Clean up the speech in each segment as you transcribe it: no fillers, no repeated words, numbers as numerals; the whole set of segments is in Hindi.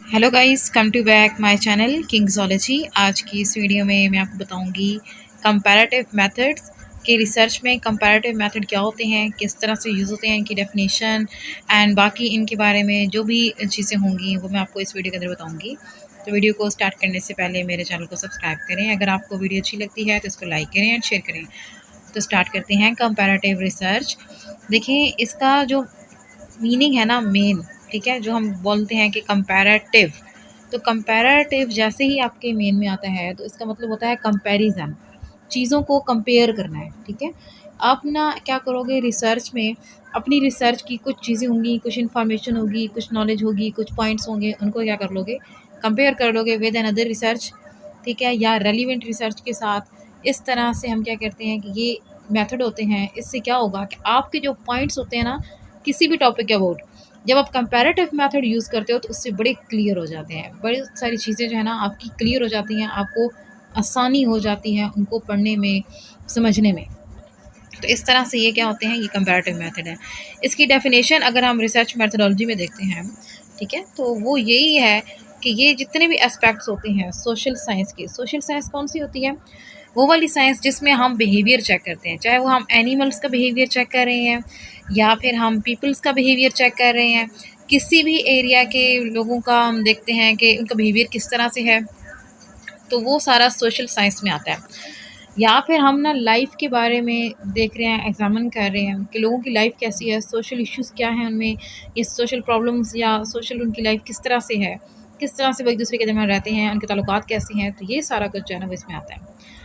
Hello guys, come to back my channel Kingsology. आज की इस वीडियो में मैं आपको बताऊंगी कंपैरेटिव मेथड्स के रिसर्च में कंपैरेटिव मेथड क्या होते हैं, किस तरह से यूज़ होते हैं, इनकी डेफिनेशन एंड बाकी इनके बारे में जो भी चीज़ें होंगी वो मैं आपको इस वीडियो के अंदर बताऊंगी। तो वीडियो को स्टार्ट करने से पहले मेरे चैनल को सब्सक्राइब करें। अगर आपको वीडियो अच्छी लगती है तो इसको लाइक करें एंड शेयर करें। तो स्टार्ट करते हैं कंपैरेटिव रिसर्च। देखिए, इसका जो मीनिंग है ना, मेन, ठीक है, जो हम बोलते हैं कि कंपैरेटिव, तो कंपैरेटिव जैसे ही आपके मेन में आता है तो इसका मतलब होता है कंपैरिजन, चीज़ों को कंपेयर करना है। ठीक है, आप ना क्या करोगे रिसर्च में, अपनी रिसर्च की कुछ चीज़ें होंगी, कुछ इन्फॉर्मेशन होगी, कुछ नॉलेज होगी, कुछ पॉइंट्स होंगे, उनको क्या कर लोगे, कंपेयर कर लोगे विद अनदर रिसर्च। ठीक है, या रेलिवेंट रिसर्च के साथ। इस तरह से हम क्या करते हैं कि ये मेथड होते हैं। इससे क्या होगा कि आपके जो पॉइंट्स होते हैं ना किसी भी टॉपिक के अबाउट, जब आप कंपैरेटिव मेथड यूज़ करते हो तो उससे बड़े क्लियर हो जाते हैं। बड़ी सारी चीज़ें जो है ना आपकी क्लियर हो जाती हैं, आपको आसानी हो जाती है उनको पढ़ने में, समझने में। तो इस तरह से ये क्या होते हैं, ये कंपैरेटिव मेथड है। इसकी डेफिनेशन अगर हम रिसर्च मेथोडोलॉजी में देखते हैं, ठीक है, तो वो यही है कि ये जितने भी एस्पेक्ट्स होते हैं सोशल साइंस के, सोशल साइंस कौन सी होती है, वो वाली साइंस जिसमें हम बिहेवियर चेक करते हैं, चाहे वो हम एनिमल्स का बिहेवियर चेक कर रहे हैं या फिर हम पीपल्स का बिहेवियर चेक कर रहे हैं। किसी भी एरिया के लोगों का हम देखते हैं कि उनका बिहेवियर किस तरह से है, तो वो सारा सोशल साइंस में आता है। या फिर हम ना लाइफ के बारे में देख रहे हैं, एग्जामिन कर रहे हैं कि लोगों की लाइफ कैसी है, सोशल इश्यूज़ क्या हैं उनमें, ये सोशल प्रॉब्लम्स या सोशल उनकी लाइफ किस तरह से है, किस तरह से वो एक दूसरे के दरमियान रहते हैं, उनके ताल्लुकात कैसे हैं। तो ये सारा कुछ जो है ना वो इसमें आता है।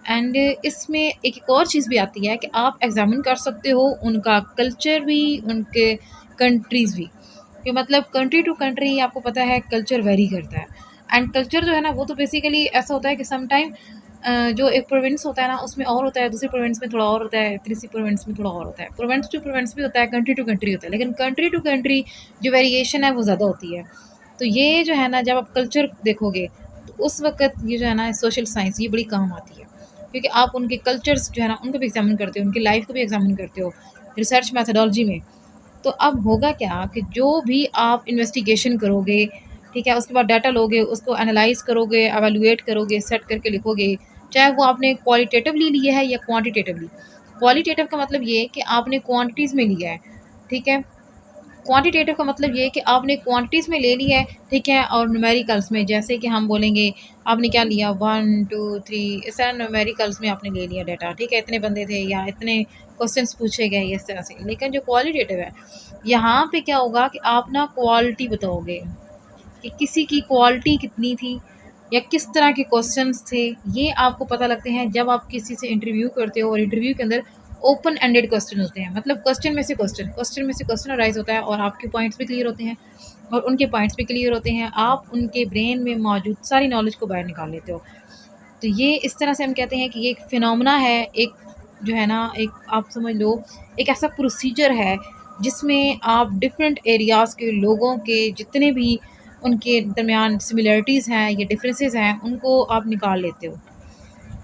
एंड इसमें एक और चीज़ भी आती है कि आप एग्जामिन कर सकते हो उनका कल्चर भी, उनके कंट्रीज़ भी, कि मतलब कंट्री टू कंट्री आपको पता है कल्चर वेरी करता है। एंड कल्चर जो है ना वो तो बेसिकली ऐसा होता है कि समटाइम जो एक प्रोविंस होता है ना उसमें और होता है, दूसरी प्रोविंस में थोड़ा और होता है, तीसरी प्रोविंस में थोड़ा और होता है, प्रोविंस टू प्रोविंस भी होता है, कंट्री टू कंट्री होता है, लेकिन कंट्री टू कंट्री जो वेरिएशन है वो ज़्यादा होती है। तो ये जो है ना जब आप कल्चर देखोगे तो उस वक्त ये जो है ना सोशल साइंस ये बड़ी काम आती है, क्योंकि आप उनके कल्चर्स जो है ना उनको भी एग्जामिन करते हो, उनकी लाइफ को भी एग्जामिन करते हो रिसर्च मैथडोलॉजी में। तो अब होगा क्या कि जो भी आप इन्वेस्टिगेशन करोगे, ठीक है, उसके बाद डाटा लोगे, उसको एनालाइज करोगे, एवेलुएट करोगे, सेट करके लिखोगे, चाहे वो आपने क्वालिटेटिवली लिया है या क्वांटिटेटिवली। क्वालिटेटिव का मतलब ये है कि आपने क्वांटिटीज़ में लिया है, ठीक है। क्वांटिटेटिव का मतलब ये है कि आपने क्वांटिटीज़ में ले ली है, ठीक है, और न्यूमेरिकल्स में, जैसे कि हम बोलेंगे आपने क्या लिया, 1 2 3, इस तरह न्यूमेरिकल्स में आपने ले लिया डाटा, ठीक है, इतने बंदे थे या इतने क्वेश्चंस पूछे गए, इस तरह से। लेकिन जो क्वालिटेटिव है, यहाँ पे क्या होगा कि आप ना क्वालिटी बताओगे कि किसी की क्वालिटी कितनी थी या किस तरह के क्वेश्चंस थे। ये आपको पता लगते हैं जब आप किसी से इंटरव्यू करते हो, और इंटरव्यू के अंदर ओपन एंडेड क्वेश्चन होते हैं, मतलब क्वेश्चन में से क्वेश्चन, क्वेश्चन में से क्वेश्चन अराइज होता है, और आपके पॉइंट्स भी क्लियर होते हैं और उनके पॉइंट्स भी क्लियर होते हैं। आप उनके ब्रेन में मौजूद सारी नॉलेज को बाहर निकाल लेते हो। तो ये इस तरह से हम कहते हैं कि ये एक फिनोमेना है, एक जो है ना, एक आप समझ लो एक ऐसा प्रोसीजर है जिसमें आप डिफरेंट एरियाज़ के लोगों के जितने भी उनके दरमियान सिमिलरिटीज़ हैं या डिफरेंसेस हैं उनको आप निकाल लेते हो।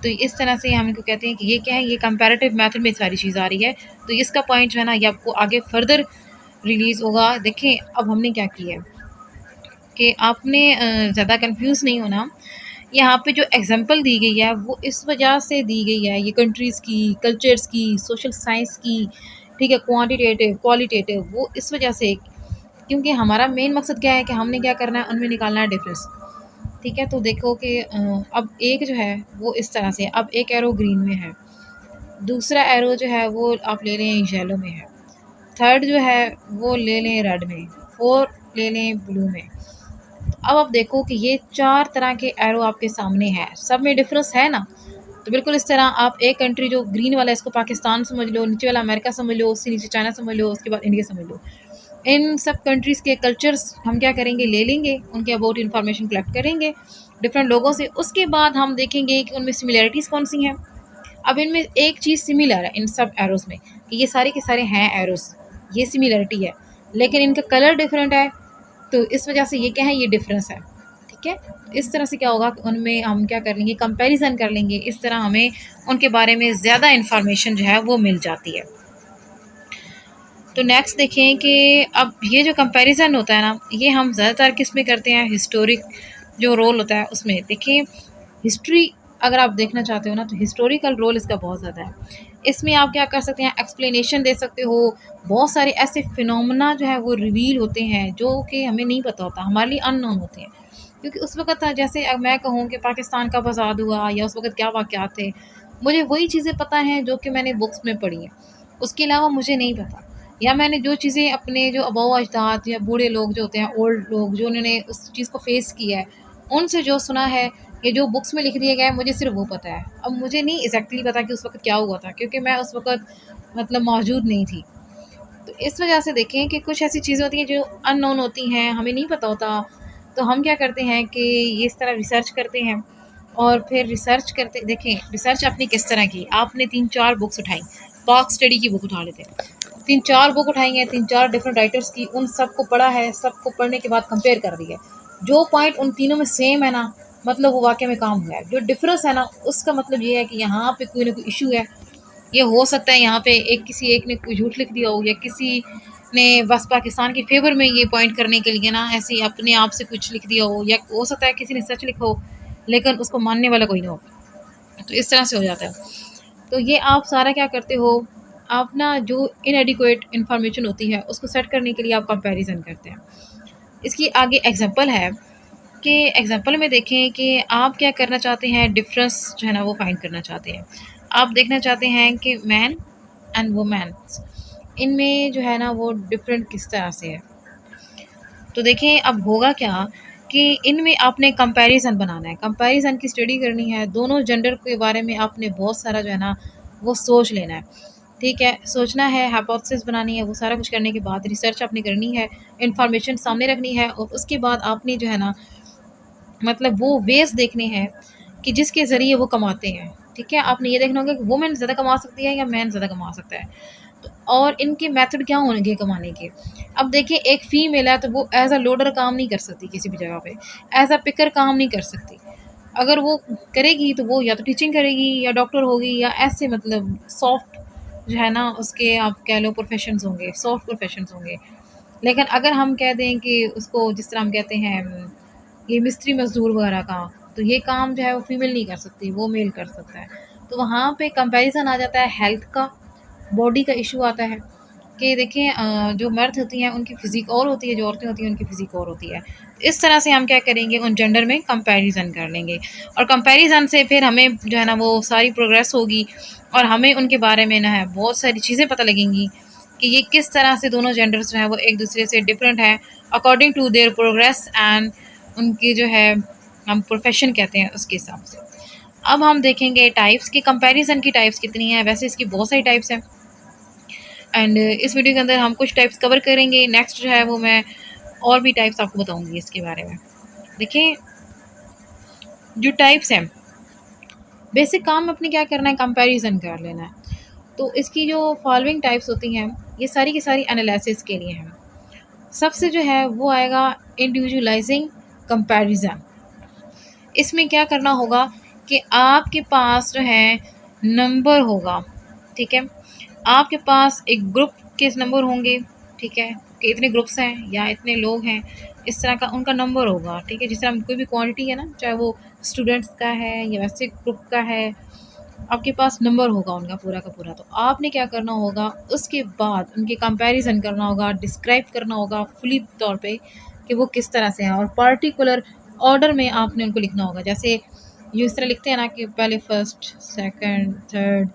तो इस तरह से हम इनको कहते हैं कि ये क्या है, ये कंपैरेटिव मेथड में सारी चीज़ आ रही है। तो इसका पॉइंट जो है ना ये आपको आगे फर्दर रिलीज़ होगा। देखें अब हमने क्या किया है कि आपने ज़्यादा कंफ्यूज नहीं होना। यहाँ पे जो एग्जांपल दी गई है वो इस वजह से दी गई है, ये कंट्रीज़ की, कल्चर्स की, सोशल साइंस की, ठीक है, क्वांटिटेटिव क्वालिटेटिव, वो इस वजह से क्योंकि हमारा मेन मकसद क्या है कि हमने क्या करना है, उनमें निकालना है डिफरेंस। ठीक है, तो देखो कि अब एक जो है वो इस तरह से, अब एक एरो ग्रीन में है, दूसरा एरो जो है वो आप ले लें येलो में है, थर्ड जो है वो ले लें रेड में, फोर्थ ले लें ब्लू में। अब आप देखो कि ये 4 तरह के एरो आपके सामने हैं, सब में डिफरेंस है ना। तो बिल्कुल इस तरह आप एक कंट्री जो ग्रीन वाला है इसको पाकिस्तान समझ लो, नीचे वाला अमेरिका समझ लो, उससे नीचे चाइना समझ लो, उसके बाद इंडिया समझ लो। इन सब कंट्रीज़ के कल्चर्स हम क्या करेंगे, ले लेंगे, उनके अबाउट इन्फॉर्मेशन कलेक्ट करेंगे डिफरेंट लोगों से। उसके बाद हम देखेंगे कि उनमें सिमिलैरिटीज़ कौन सी हैं। अब इनमें एक चीज़ सिमिलर है इन सब एरोज़ में कि ये सारे के सारे हैं एरोज़, ये सिमिलरिटी है, लेकिन इनका कलर डिफरेंट है। तो इस वजह से ये क्या है, ये डिफरेंस है। ठीक है, इस तरह से क्या होगा कि उनमें हम क्या कर लेंगे, कंपैरिजन कर लेंगे, इस तरह हमें उनके बारे में ज़्यादा इन्फॉर्मेशन जो है वो मिल जाती है। तो नेक्स्ट देखें कि अब ये जो कंपैरिजन होता है ना, ये हम ज़्यादातर किस में करते हैं, हिस्टोरिक जो रोल होता है उसमें। देखिए हिस्ट्री अगर आप देखना चाहते हो ना, तो हिस्टोरिकल रोल इसका बहुत ज़्यादा है। इसमें आप क्या कर सकते हैं, एक्सप्लेनेशन दे सकते हो। बहुत सारे ऐसे फिनोमेना जो है वो रिवील होते हैं जो कि हमें नहीं पता होता, हमारे लिए अननोन होते हैं। क्योंकि उस वक़्त जैसे अब मैं कहूँ कि पाकिस्तान कब आज़ाद हुआ या उस वक़्त क्या वाक़यात थे, मुझे वही चीज़ें पता हैं जो कि मैंने बुक्स में पढ़ी हैं। उसके अलावा मुझे नहीं पता। या मैंने जो चीज़ें अपने जो आबा-ओ-अजदाद या बूढ़े लोग जो होते हैं, ओल्ड लोग जो उन्होंने उस चीज़ को फ़ेस किया है, उनसे जो सुना है, ये जो बुक्स में लिख दिया गया है, मुझे सिर्फ़ वो पता है। अब मुझे नहीं एग्ज़ैक्टली पता कि उस वक़्त क्या हुआ था, क्योंकि मैं उस वक़्त मतलब मौजूद नहीं थी। तो इस वजह से देखें कि कुछ ऐसी चीज़ें होती हैं जो अननोन होती हैं, हमें नहीं पता होता। तो हम क्या करते हैं कि ये इस तरह रिसर्च करते हैं और फिर रिसर्च करते देखें रिसर्च आपने किस तरह की, आपने 3-4 बुक्स उठाई, पाक स्टडी की बुक उठा लेते हैं। 3-4 बुक उठाई हैं, 3-4 डिफरेंट राइटर्स की, उन सबको पढ़ा है, सबको पढ़ने के बाद कंपेयर कर दिया है। जो पॉइंट उन तीनों में सेम है ना, मतलब वो वाक़ई में काम हुआ है। जो डिफ़रेंस है ना, उसका मतलब ये है कि यहाँ पे कोई ना कोई इश्यू है। ये हो सकता है यहाँ पे किसी एक ने कोई झूठ लिख दिया हो, या किसी ने बस पाकिस्तान के फ़ेवर में ये पॉइंट करने के लिए ना ऐसे ही अपने आप से कुछ लिख दिया हो, या हो सकता है किसी ने सच लिखा हो, लेकिन उसको मानने वाला कोई ना हो। तो इस तरह से हो जाता है। तो ये आप सारा क्या करते हो, आप ना जो इनएडिक्वेट इन्फॉर्मेशन होती है उसको सेट करने के लिए आप कंपैरिज़न करते हैं। इसकी आगे एग्ज़ाम्पल है कि एग्ज़ाम्पल में देखें कि आप क्या करना चाहते हैं, डिफ़रेंस जो है ना वो फाइंड करना चाहते हैं। आप देखना चाहते हैं कि मैन एंड वुमेन्स इनमें जो है ना वो डिफ़रेंट किस तरह से है। तो देखें अब होगा क्या कि इनमें आपने कंपैरिज़न बनाना है, कंपैरिज़न की स्टडी करनी है, दोनों जेंडर के बारे में आपने बहुत सारा जो है ना वो सोच लेना है। ठीक है, सोचना है, हाइपोथेसिस बनानी है, वो सारा कुछ करने के बाद रिसर्च आपने करनी है, इन्फॉर्मेशन सामने रखनी है, और उसके बाद आपने जो है ना मतलब वो वेज़ देखने हैं कि जिसके ज़रिए वो कमाते हैं। ठीक है, आपने ये देखना होगा कि वुमेन ज़्यादा कमा सकती है या मैन ज़्यादा कमा सकता है। तो और इनके मेथड क्या होंगे कमाने के। अब देखिए एक फ़ीमेल है तो वो एज़ अ लोडर काम नहीं कर सकती किसी भी जगह पे, एज़ अ पिकर काम नहीं कर सकती। अगर वो करेगी तो वो या तो टीचिंग करेगी या डॉक्टर होगी, या ऐसे मतलब सॉफ्ट जो है ना उसके आप कह लो प्रोफ़ेशंस होंगे, सॉफ्ट प्रोफ़ेशंस होंगे। लेकिन अगर हम कह दें कि उसको जिस तरह हम कहते हैं ये मिस्त्री मज़दूर वगैरह का, तो ये काम जो है वो फ़ीमेल नहीं कर सकती, वो मेल कर सकता है। तो वहाँ पे कंपैरिज़न आ जाता है हेल्थ का, बॉडी का इश्यू आता है कि देखें जो मर्द होती हैं उनकी फ़िज़ीक और होती है, जो औरतें होती हैं उनकी फ़िज़ीक और होती है। इस तरह से हम क्या करेंगे, उन जेंडर में कंपैरिज़न कर लेंगे, और कंपैरिज़न से फिर हमें जो है ना वो सारी प्रोग्रेस होगी, और हमें उनके बारे में ना है बहुत सारी चीज़ें पता लगेंगी कि ये किस तरह से दोनों जेंडर्स जो हैं वो एक दूसरे से डिफरेंट हैं according to their progress and उनकी जो है हम प्रोफेशन कहते हैं उसके हिसाब से। अब हम देखेंगे टाइप्स की, कंपैरिजन की टाइप्स कितनी हैं। वैसे इसकी बहुत सारी टाइप्स हैं, एंड इस वीडियो के अंदर हम कुछ टाइप्स कवर करेंगे। नेक्स्ट जो है वो मैं और भी टाइप्स आपको बताऊंगी इसके बारे में। देखिए जो टाइप्स हैं, बेसिक काम अपने क्या करना है, कंपैरिजन कर लेना है। तो इसकी जो फॉलोइंग टाइप्स होती हैं, ये सारी की सारी एनालिसिस के लिए हैं। सबसे जो है वो आएगा इंडिविजुअलाइजिंग कंपैरिजन। इसमें क्या करना होगा कि आपके पास जो है नंबर होगा। ठीक है, आपके पास एक ग्रुप के नंबर होंगे। ठीक है, कि इतने ग्रुप्स हैं या इतने लोग हैं, इस तरह का उनका नंबर होगा। ठीक है, जिस तरह कोई भी क्वांटिटी है ना, चाहे वो स्टूडेंट्स का है या वैसे ग्रुप का है, आपके पास नंबर होगा उनका पूरा का पूरा। तो आपने क्या करना होगा, उसके बाद उनके कंपैरिजन करना होगा, डिस्क्राइब करना होगा फुली तौर पे कि वो किस तरह से हैं, और पर्टिकुलर ऑर्डर में आपने उनको लिखना होगा। जैसे ये इस तरह लिखते हैं ना कि पहले फर्स्ट, सेकंड, थर्ड,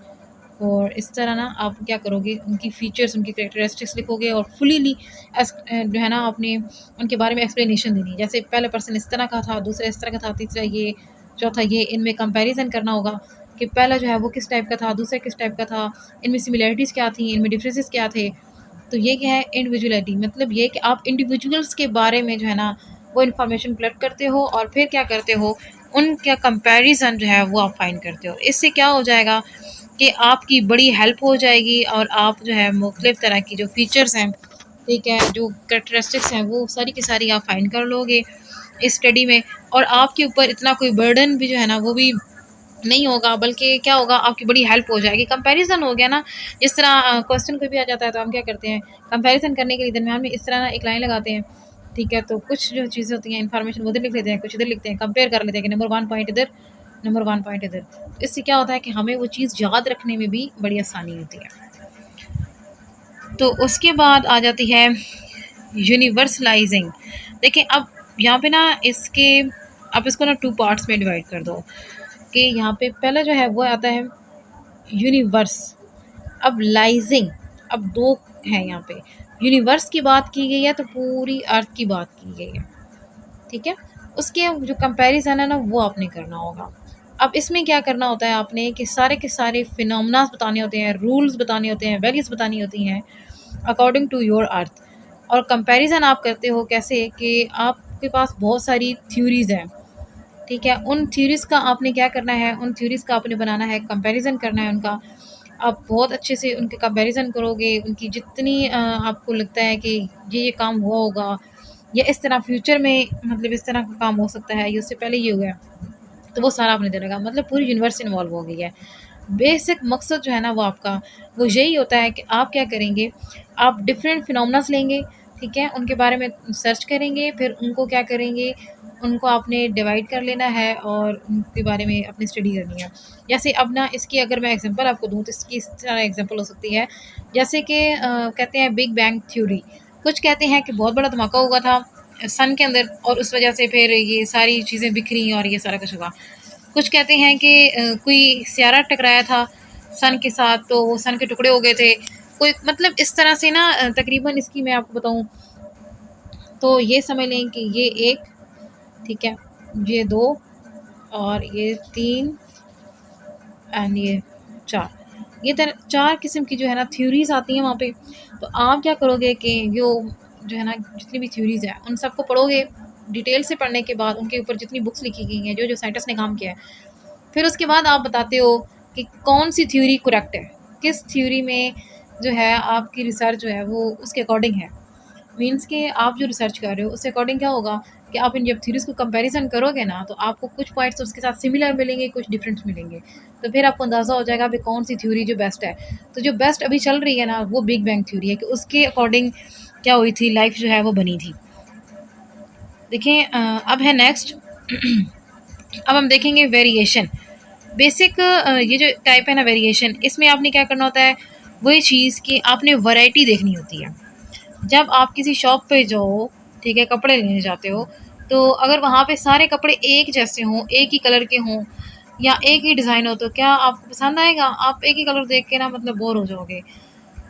और इस तरह ना आप क्या करोगे, उनकी फ़ीचर्स, उनकी कैरेक्टरिस्टिक्स लिखोगे, और फुलीली जो है ना आपने उनके बारे में एक्सप्लेनेशन देनी है। जैसे पहला पर्सन इस तरह का था, दूसरा इस तरह का था, तीसरा ये, चौथा ये। इनमें कंपैरिज़न करना होगा कि पहला जो है वो किस टाइप का था, दूसरा किस टाइप का था, इनमें सिमिलैरिटीज़ क्या थी, इनमें डिफरेंसेस क्या थे। तो ये क्या है इंडिविजुअलिटी, मतलब ये कि आप इंडिविजुअल्स के बारे में जो है ना वो इन्फॉर्मेशन कलेक्ट करते हो, और फिर क्या करते हो, उनका कंपैरिजन जो है वो आप फाइंड करते हो। इससे क्या हो जाएगा कि आपकी बड़ी हेल्प हो जाएगी, और आप जो है मुख्तलिफ तरह की जो फीचर्स हैं, ठीक है, जो कैरेक्टरिस्टिक्स हैं, वो सारी की सारी आप फाइंड कर लोगे इस स्टडी में। और आपके ऊपर इतना कोई बर्डन भी जो है ना वो भी नहीं होगा, बल्कि क्या होगा, आपकी बड़ी हेल्प हो जाएगी। कंपैरिज़न हो गया ना, जिस तरह क्वेश्चन कोई भी आ जाता है तो हम क्या करते हैं, कंपैरिज़न करने के लिए दरमियान में इस तरह ना एक लाइन लगाते हैं, ठीक है? तो कुछ जो चीज़ें होती हैं, इन्फॉर्मेशन वो इधर लिख लेते हैं, कुछ इधर लिखते हैं, कंपेयर कर लेते हैं कि नंबर 1 पॉइंट इधर, नंबर 1 पॉइंट इधर। तो इससे क्या होता है कि हमें वो चीज़ याद रखने में भी बड़ी आसानी होती है। तो उसके बाद आ जाती है यूनिवर्सलाइजिंग। देखिए अब यहाँ पे ना इसके, आप इसको ना 2 पार्ट्स में डिवाइड कर दो कि यहाँ पे पहला जो है वो आता है यूनिवर्स, अब लाइजिंग, अब 2 हैं यहाँ पे। यूनिवर्स की बात की गई है तो पूरी अर्थ की बात की गई है, ठीक है? उसके जो कंपैरिज़न है ना वो आपने करना होगा। अब इसमें क्या करना होता है आपने कि सारे के सारे फिनोमेना बताने होते हैं, रूल्स बताने होते हैं, वैल्यूज़ बतानी होती हैं अकॉर्डिंग टू योर अर्थ। और कंपैरिज़न आप करते हो कैसे कि आपके पास बहुत सारी थ्योरीज़ हैं, ठीक है? उन थ्योरीज़ का आपने क्या करना है, उन थ्योरीज़ का आपने बनाना है, कंपैरिज़न करना है उनका। आप बहुत अच्छे से उनके कंपैरिज़न करोगे, उनकी जितनी आपको लगता है कि ये काम हुआ होगा या इस तरह फ्यूचर में मतलब इस तरह का काम हो सकता है, या उससे पहले ये हुआ है, तो वो सारा आपने देने का मतलब पूरी यूनिवर्स इन्वॉल्व हो गई है। बेसिक मकसद जो है ना वो आपका, वो यही होता है कि आप क्या करेंगे, आप डिफरेंट फिनोमेनास लेंगे, ठीक है? उनके बारे में सर्च करेंगे, फिर उनको क्या करेंगे, उनको आपने डिवाइड कर लेना है और उनके बारे में अपनी स्टडी करनी है। जैसे अब ना इसकी अगर मैं एग्जांपल आपको दूँ तो इसकी इस तरह एग्जांपल हो सकती है, जैसे कि कहते हैं बिग बैंग थ्योरी। कुछ कहते हैं कि बहुत बड़ा धमाका हुआ था सन के अंदर और उस वजह से फिर ये सारी चीज़ें बिखरी और ये सारा कुछ हुआ। कुछ कहते हैं कि कोई सियारा टकराया था सन के साथ तो वो सन के टुकड़े हो गए थे। कोई मतलब इस तरह से ना तकरीबन इसकी मैं आपको बताऊँ तो ये समझ लें कि ये 1, ठीक है, ये 2 और ये 3 एंड ये 4। ये 4 किस्म की जो है ना थ्योरीज़ आती हैं वहाँ पे। तो आप क्या करोगे कि जो है ना जितनी भी थ्योरीज़ हैं उन सबको पढ़ोगे, डिटेल से पढ़ने के बाद उनके ऊपर जितनी बुक्स लिखी गई हैं, जो साइंटिस्ट ने काम किया है, फिर उसके बाद आप बताते हो कि कौन-सी थ्योरी करेक्ट है, किस थ्योरी में जो है आपकी रिसर्च जो है वो उसके अकॉर्डिंग है। मीन्स कि आप जो रिसर्च कर रहे हो उसके अकॉर्डिंग क्या होगा कि आप इन जब थ्योरीज़ को कंपैरिज़न करोगे ना तो आपको कुछ पॉइंट्स उसके साथ सिमिलर मिलेंगे, कुछ डिफरेंट मिलेंगे। तो फिर आपको अंदाज़ा हो जाएगा कि कौन-सी थ्योरी जो बेस्ट है। तो जो बेस्ट अभी चल रही है ना वो बिग बैंग थ्योरी है कि उसके अकॉर्डिंग क्या हुई थी, लाइफ़ जो है वो बनी थी। देखिए अब है नेक्स्ट अब हम देखेंगे वेरिएशन। बेसिक ये जो टाइप है ना वेरिएशन, इसमें आपने क्या करना होता है, वही चीज़ कि आपने वैरायटी देखनी होती है। जब आप किसी शॉप पे जाओ, ठीक है, कपड़े लेने जाते हो, तो अगर वहाँ पे सारे कपड़े एक जैसे हों, एक ही कलर के हों या एक ही डिज़ाइन हो, तो क्या आपको पसंद आएगा? आप एक ही कलर देख के ना मतलब बोर हो जाओगे।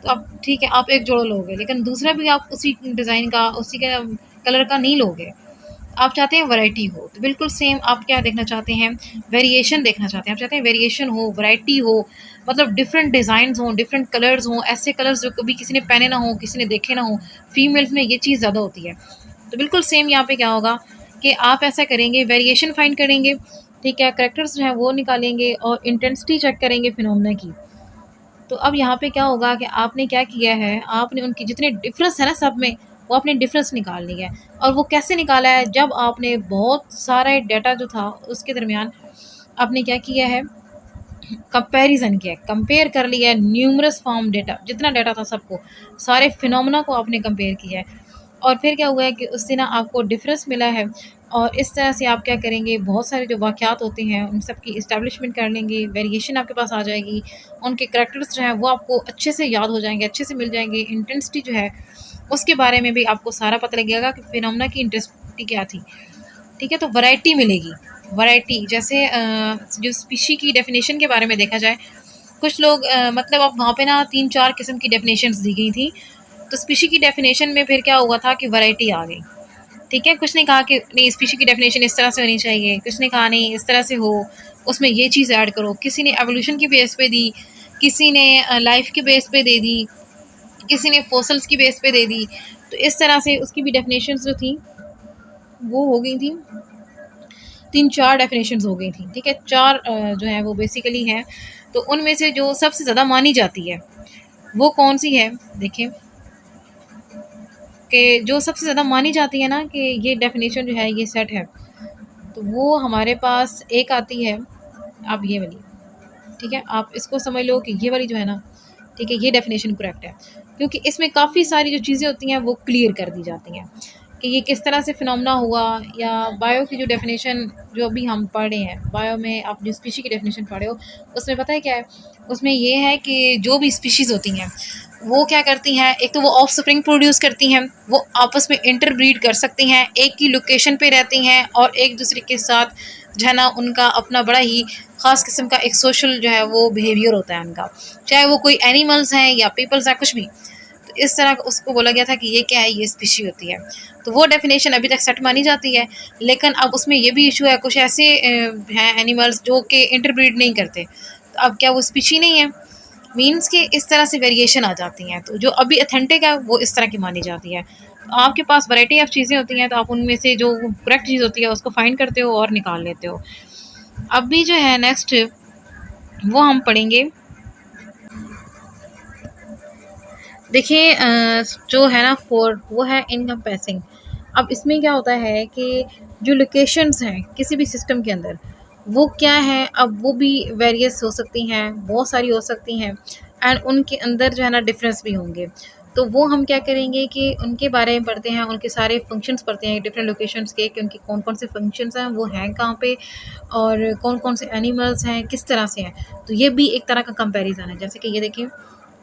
तो आप ठीक है, आप एक जोड़ लोगे, लेकिन दूसरा भी आप उसी डिज़ाइन का, उसी के कलर का नहीं लोगे। आप चाहते हैं वैरायटी हो, तो बिल्कुल सेम आप क्या देखना चाहते हैं, वेरिएशन देखना चाहते हैं। आप चाहते हैं वेरिएशन हो, वैरायटी हो, मतलब डिफरेंट डिज़ाइन्स हों, डिफरेंट कलर्स हों, ऐसे कलर्स जो कभी किसी ने पहने ना हों, किसी ने देखे ना हों। फीमेल्स में ये चीज़ ज़्यादा होती है। तो बिल्कुल सेम यहाँ पे क्या होगा कि आप ऐसा करेंगे, वेरिएशन फाइंड करेंगे, ठीक है, कैरेक्टर्स जो हैं वो निकालेंगे और इंटेंसिटी चेक करेंगे फिनोमेना की। तो अब यहाँ पे क्या होगा कि आपने क्या किया है, आपने उनकी जितने डिफरेंस है ना सब में, वो आपने डिफरेंस निकाल लिया है। और वो कैसे निकाला है, जब आपने बहुत सारा डाटा जो था उसके दरमियान आपने क्या किया है, कंपैरिजन किया है, कंपेयर कर लिया है न्यूमरस फॉर्म डेटा, जितना डाटा था सबको, सारे फिनोमेना को आपने कंपेयर किया है। और फिर क्या हुआ है कि उससे ना आपको डिफरेंस मिला है। और इस तरह से आप क्या करेंगे, बहुत सारे जो वाक़यात होते हैं उन सब की एस्टेब्लिशमेंट कर लेंगे, वेरिएशन आपके पास आ जाएगी, उनके करैक्टर्स जो हैं वो आपको अच्छे से याद हो जाएँगे, अच्छे से मिल जाएँगे। इंटेंसिटी जो है उसके बारे में भी आपको सारा पता लगेगा कि फिनोमेना की इंटेंसिटी क्या थी, ठीक है? तो वैरायटी मिलेगी। वैरायटी जैसे जो स्पीशी की डेफिनेशन के बारे में देखा जाए, कुछ लोग मतलब अब वहाँ पे ना 3-4 किस्म की डेफिनेशंस दी गई थी। तो स्पीशी की डेफिनेशन में फिर क्या हुआ था कि वैरायटी आ गई, ठीक है? कुछ ने कहा कि नहीं स्पीशी की डेफिनेशन इस तरह से होनी चाहिए, कुछ ने कहा नहीं इस तरह से हो, उसमें ये चीज़ ऐड करो। किसी ने एवोल्यूशन की बेस पे दी, किसी ने लाइफ के बेस पे दे दी, किसी ने फॉसिल्स की बेस पे दे दी। तो इस तरह से उसकी भी डेफिनेशंस जो थी वो हो गई थी, 3-4 डेफिनेशंस हो गई थी, ठीक है? 4 जो है वो बेसिकली हैं। तो उनमें से जो सबसे ज़्यादा मानी जाती है, वो कौन-सी है? देखें कि जो सबसे ज़्यादा मानी जाती है ना कि ये डेफिनेशन जो है ये सेट है, तो वो हमारे पास एक आती है अब ये वाली, ठीक है, आप इसको समझ लो कि ये वाली जो है ना, ठीक है, ये डेफिनेशन करेक्ट है, क्योंकि इसमें काफ़ी सारी जो चीज़ें होती हैं वो क्लियर कर दी जाती हैं कि ये किस तरह से फिनोमेना हुआ। या बायो की जो डेफिनेशन जो अभी हम पढ़ रहे हैं, बायो में आप जो स्पीशी की डेफिनेशन पढ़े हो, उसमें पता है क्या है, उसमें ये है कि जो भी स्पीशीज़ होती हैं वो क्या करती हैं, एक तो वो ऑफ स्प्रिंग प्रोड्यूस करती हैं, वो आपस में इंटरब्रीड कर सकती हैं, एक ही लोकेशन पे रहती हैं और एक दूसरे के साथ जो है ना उनका अपना बड़ा ही ख़ास किस्म का एक सोशल जो है वो बिहेवियर होता है उनका, चाहे वो कोई एनिमल्स हैं या पीपल्स हैं, कुछ भी। तो इस तरह उसको बोला गया था कि ये क्या है, ये स्पीशी होती है। तो वो डेफिनेशन अभी तक सेट मानी जाती है, लेकिन अब उसमें ये भी इशू है, कुछ ऐसे हैं एनिमल्स जो कि इंटरब्रीड नहीं करते, तो अब क्या वो स्पीशी नहीं है, मीन्स कि इस तरह से वेरिएशन आ जाती हैं। तो जो अभी अथेंटिक है वो इस तरह की मानी जाती है। तो आपके पास वैरायटी ऑफ चीज़ें होती हैं, तो आप उनमें से जो करेक्ट चीज़ होती है उसको फाइंड करते हो और निकाल लेते हो। अभी जो है नेक्स्ट वो हम पढ़ेंगे, देखिए जो है ना फोर, वो है इनकम्पेसिंग। अब इसमें क्या होता है कि जो लोकेशंस हैं किसी भी सिस्टम के अंदर वो क्या है, अब वो भी वेरियस हो सकती हैं, बहुत सारी हो सकती हैं, एंड उनके अंदर जो है ना डिफरेंस भी होंगे। तो वो हम क्या करेंगे कि उनके बारे में पढ़ते हैं, उनके सारे फंक्शंस पढ़ते हैं डिफरेंट लोकेशंस के, कि उनके कौन कौन से फंक्शंस हैं, वो हैं कहाँ पे, और कौन कौन से एनिमल्स हैं, किस तरह से हैं। तो ये भी एक तरह का कंपैरिजन है। जैसे कि ये देखिए,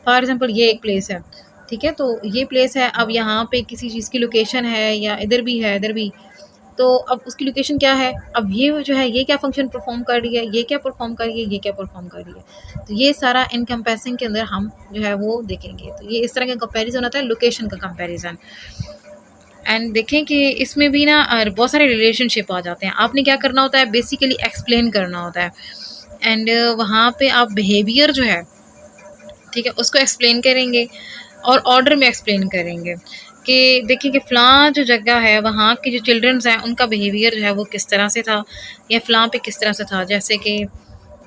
फॉर एग्जांपल ये एक प्लेस है, ठीक है, तो ये प्लेस है, अब यहाँ पे किसी चीज़ की लोकेशन है, या इधर भी है इधर भी, तो अब उसकी लोकेशन क्या है, अब ये जो है ये क्या फंक्शन परफॉर्म कर रही है, ये क्या परफॉर्म कर रही है, ये क्या परफॉर्म कर रही है। तो ये सारा इन कंपेरिजन के अंदर हम जो है वो देखेंगे। तो ये इस तरह का कंपैरिजन होता है, लोकेशन का कंपैरिजन। एंड देखें कि इसमें भी ना बहुत सारे रिलेशनशिप आ जाते हैं। आपने क्या करना होता है, बेसिकली एक्सप्लेन करना होता है, एंड वहाँ पे आप बिहेवियर जो है, ठीक है, उसको एक्सप्लेन करेंगे और ऑर्डर में एक्सप्लेन करेंगे कि देखिए कि फ़लाँ जो जगह है वहाँ के जो चिल्ड्रंस हैं उनका बिहेवियर जो है वो किस तरह से था, या फ़लाँ पे किस तरह से था। जैसे कि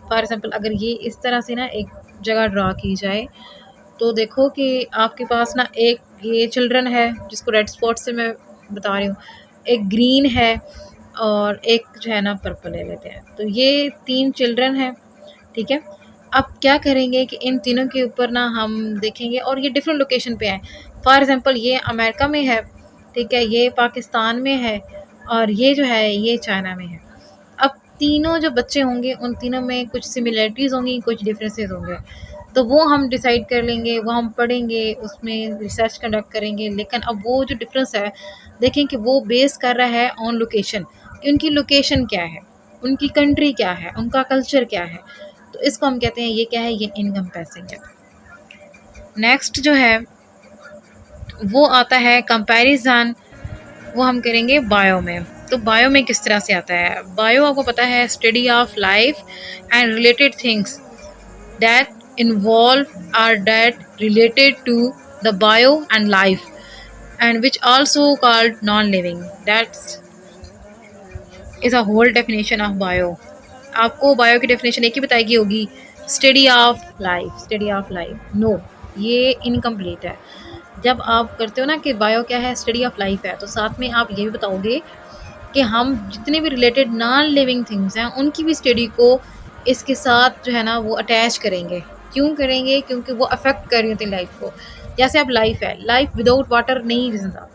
फॉर एग्ज़ाम्पल अगर ये इस तरह से ना एक जगह ड्रा की जाए, तो देखो कि आपके पास ना एक ये चिल्ड्रन है जिसको रेड स्पॉट से मैं बता रही हूँ, एक ग्रीन है और एक जो है ना पर्पल ले लेते हैं। तो ये 3 चिल्ड्रन हैं, ठीक है। अब क्या करेंगे कि इन तीनों के ऊपर ना हम देखेंगे, और ये डिफरेंट लोकेशन पे हैं। फॉर एग्ज़ाम्पल ये अमेरिका में है, ठीक है, ये पाकिस्तान में है, और ये जो है ये चाइना में है। अब तीनों जो बच्चे होंगे उन तीनों में कुछ सिमिलरिटीज़ होंगी, कुछ डिफरेंसेस होंगे। तो वो हम डिसाइड कर लेंगे, वो हम पढ़ेंगे, उसमें रिसर्च कंडक्ट करेंगे। लेकिन अब वो जो डिफरेंस है, देखें कि वो बेस कर रहा है ऑन लोकेशन, कि उनकी लोकेशन क्या है, उनकी कंट्री क्या है, उनका कल्चर क्या है। तो इसको हम कहते हैं, ये क्या है, ये इनकम्पेसिंग है। नेक्स्ट जो है वो आता है कंपैरिजन, वो हम करेंगे बायो में। तो बायो में किस तरह से आता है, बायो आपको पता है study of life and related things that involve or that related to the bio and life, and which also called non-living. That's is a whole definition of bio. आपको बायो की डेफिनेशन एक ही बताएगी होगी, study of life, study of life. No, ये इनकम्प्लीट है। जब आप करते हो ना कि बायो क्या है, स्टडी ऑफ लाइफ है, तो साथ में आप ये भी बताओगे कि हम जितने भी रिलेटेड नॉन लिविंग थिंग्स हैं उनकी भी स्टडी को इसके साथ जो है ना वो अटैच करेंगे। क्यों करेंगे, क्योंकि वो अफेक्ट कर रही होती है लाइफ को। जैसे अब लाइफ है, लाइफ विदाउट वाटर नहीं जिंदा,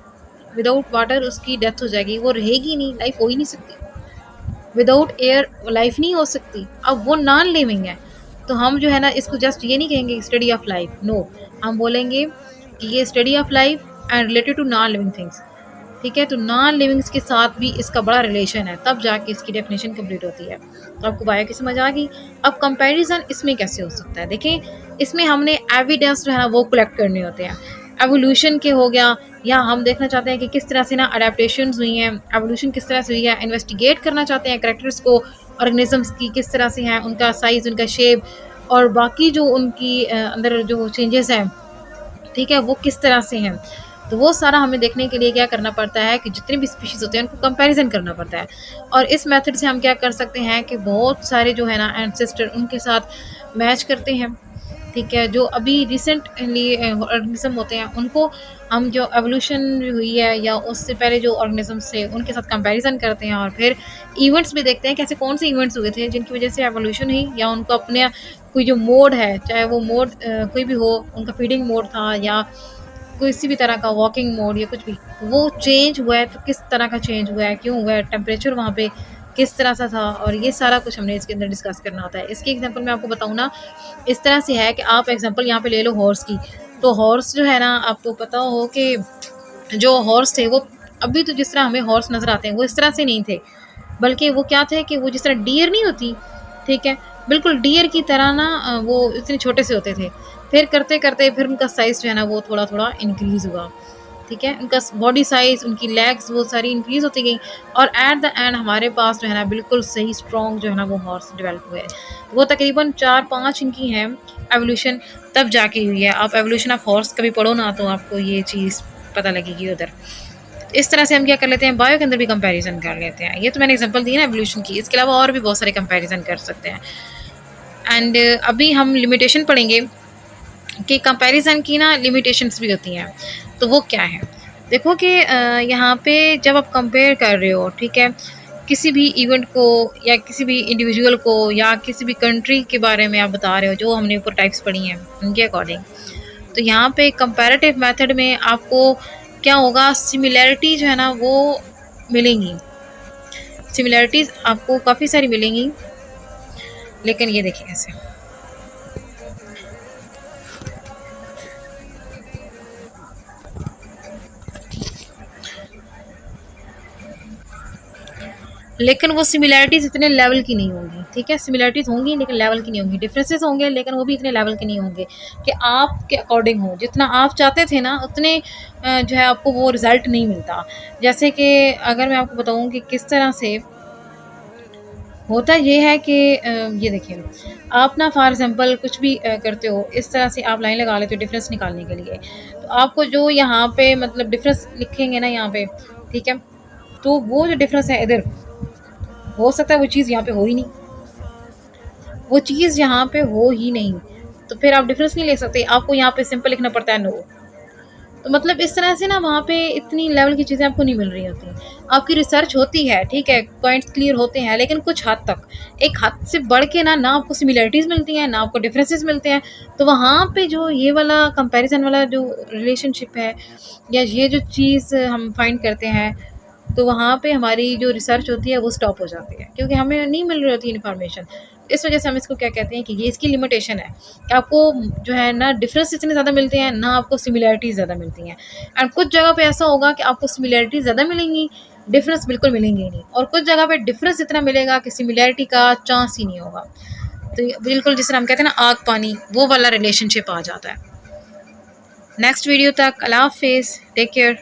विदाउट वाटर उसकी डेथ हो जाएगी, वो रहेगी नहीं, लाइफ हो ही नहीं सकती। विदाउट एयर लाइफ नहीं हो सकती। अब वो नॉन लिविंग है, तो हम जो है ना इसको जस्ट ये नहीं कहेंगे स्टडी ऑफ लाइफ, नो, हम बोलेंगे कि ये study of life and related to non living things, ठीक है। तो नॉन लिविंग्स के साथ भी इसका बड़ा रिलेशन है, तब जाके इसकी डेफिनेशन कंप्लीट होती है। तो आपको बायो की समझ आ गई। अब कंपैरिजन इसमें कैसे हो सकता है, देखें, इसमें हमने एविडेंस जो है ना वो कलेक्ट करने होते हैं। एवोल्यूशन के हो गया, या हम देखना चाहते हैं कि किस तरह से ना अडेप्टेशंस हुई हैं, एवोल्यूशन किस तरह से हुई है, इन्वेस्टिगेट करना चाहते हैं कैरेक्टर्स को, ऑर्गेनिजम्स की किस तरह से हैं, उनका साइज़, उनका शेप, और बाकी जो उनकी अंदर जो चेंजेस हैं, ठीक है, वो किस तरह से हैं। तो वो सारा हमें देखने के लिए क्या करना पड़ता है कि जितने भी स्पीशीज़ होते हैं उनको कंपैरिजन करना पड़ता है। और इस मेथड से हम क्या कर सकते हैं कि बहुत सारे जो है ना एंसेस्टर उनके साथ मैच करते हैं, ठीक है, जो अभी रिसेंटली ऑर्गेनिज्म होते हैं उनको हम जो एवोल्यूशन हुई है या उससे पहले जो ऑर्गेनिजम्स थे उनके साथ कंपैरिजन करते हैं और फिर इवेंट्स भी देखते हैं कैसे कौन से इवेंट्स हुए थे जिनकी वजह से एवोल्यूशन हुई या उनको अपने कोई जो मोड है, चाहे वो मोड कोई भी हो, उनका फीडिंग मोड था या किसी भी तरह का वॉकिंग मोड या कुछ भी, वो चेंज हुआ है तो किस तरह का चेंज हुआ है, क्यों हुआ है, टेम्परेचर वहाँ पे किस तरह सा था, और ये सारा कुछ हमने इसके अंदर डिस्कस करना होता है। इसकी एग्जांपल मैं आपको बताऊँ ना, इस तरह से है कि आप एग्जांपल यहाँ पे ले लो हॉर्स की। तो हॉर्स जो है ना, आपको पता हो कि जो हॉर्स थे वो अभी तो जिस तरह हमें हॉर्स नज़र आते हैं वो इस तरह से नहीं थे, बल्कि वो क्या थे कि वो जिस तरह डियर नहीं होती, ठीक है, बिल्कुल डियर की तरह ना वो इतने छोटे से होते थे। फिर करते करते फिर उनका साइज़ जो है ना वो थोड़ा थोड़ा इंक्रीज़ हुआ, ठीक है, उनका बॉडी साइज़, उनकी लेग्स वो सारी इंक्रीज़ होती गई और एट द एंड हमारे पास जो है ना बिल्कुल सही स्ट्रॉन्ग जो है ना वो हॉर्स डेवलप हुए। वो तकरीबन 4-5 इनकी हैं एवोल्यूशन, तब जाके हुई है। आप एवोल्यूशन ऑफ हॉर्स कभी पढ़ो ना तो आपको ये चीज़ पता लगेगी उधर। इस तरह से हम क्या कर लेते हैं, बायो के अंदर भी कंपैरिजन कर लेते हैं। ये तो मैंने एग्जांपल दी ना एवोल्यूशन की, इसके अलावा और भी बहुत सारे कंपैरिजन कर सकते हैं। एंड अभी हम लिमिटेशन पढ़ेंगे कि कंपैरिजन की ना लिमिटेशंस भी होती हैं, तो वो क्या है। देखो कि यहाँ पे जब आप कंपेयर कर रहे हो, ठीक है, किसी भी इवेंट को या किसी भी इंडिविजुअल को या किसी भी कंट्री के बारे में आप बता रहे हो, जो हमने ऊपर टाइप्स पढ़ी हैं उनके अकॉर्डिंग, तो यहाँ पे कंपैरेटिव मेथड में आपको क्या होगा, सिमिलैरिटी जो है ना वो मिलेंगी। सिमिलैरिटीज़ आपको काफ़ी सारी मिलेंगी, लेकिन ये देखिए कैसे। लेकिन वो सिमिलैरिटीज़ इतने लेवल की नहीं होंगी, ठीक है, सिमिलैरिटीज़ होंगी लेकिन लेवल की नहीं होंगी, डिफरेंसेस होंगे लेकिन वो भी इतने लेवल के नहीं होंगे कि आपके अकॉर्डिंग हो, जितना आप चाहते थे ना उतने जो है आपको वो रिज़ल्ट नहीं मिलता। जैसे कि अगर मैं आपको बताऊँ कि किस तरह से होता ये है कि ये देखिए, आप ना फॉर एग्ज़ाम्पल कुछ भी करते हो, इस तरह से आप लाइन लगा लेते हो डिफरेंस निकालने के लिए, तो आपको जो यहाँ पे मतलब डिफरेंस लिखेंगे ना यहाँ पे, ठीक है, तो वो जो डिफरेंस है इधर, हो सकता है वो चीज़ यहाँ पे हो ही नहीं, वो चीज़ यहाँ पे हो ही नहीं, तो फिर आप डिफरेंस नहीं ले सकते, आपको यहाँ पे सिंपल लिखना पड़ता है नो। तो मतलब इस तरह से ना वहाँ पे इतनी लेवल की चीज़ें आपको नहीं मिल रही होती। आपकी रिसर्च होती है, ठीक है, पॉइंट्स क्लियर होते हैं, लेकिन कुछ हद तक, एक हद से बढ़ के ना आपको सिमिलैरिटीज़ मिलती हैं, ना आपको डिफरेंसेस मिलते हैं। तो वहाँ पे जो ये वाला कंपैरिज़न वाला जो रिलेशनशिप है या ये जो चीज़ हम फाइंड करते हैं, तो वहाँ पे हमारी जो रिसर्च होती है वो स्टॉप हो जाती है, क्योंकि हमें नहीं मिल रही होती इन्फॉर्मेशन। इस वजह से हम इसको क्या कहते हैं कि ये इसकी लिमिटेशन है कि आपको जो है ना डिफरेंस इतने ज़्यादा मिलते हैं, ना आपको सिमिलैरिटीज़ ज़्यादा मिलती हैं। एंड कुछ जगह पे ऐसा होगा कि आपको सिमिलैरिटीज़ ज़्यादा मिलेंगी, डिफरेंस बिल्कुल मिलेंगे ही नहीं, और कुछ जगह पे डिफरेंस इतना मिलेगा कि सिमिलैरिटी का चांस ही नहीं होगा। तो ये बिल्कुल जिस तरह हम कहते हैं ना आग पानी, वो वाला रिलेशनशिप आ जाता है। नेक्स्ट वीडियो तक अल्लाह हाफिज़, टेक केयर।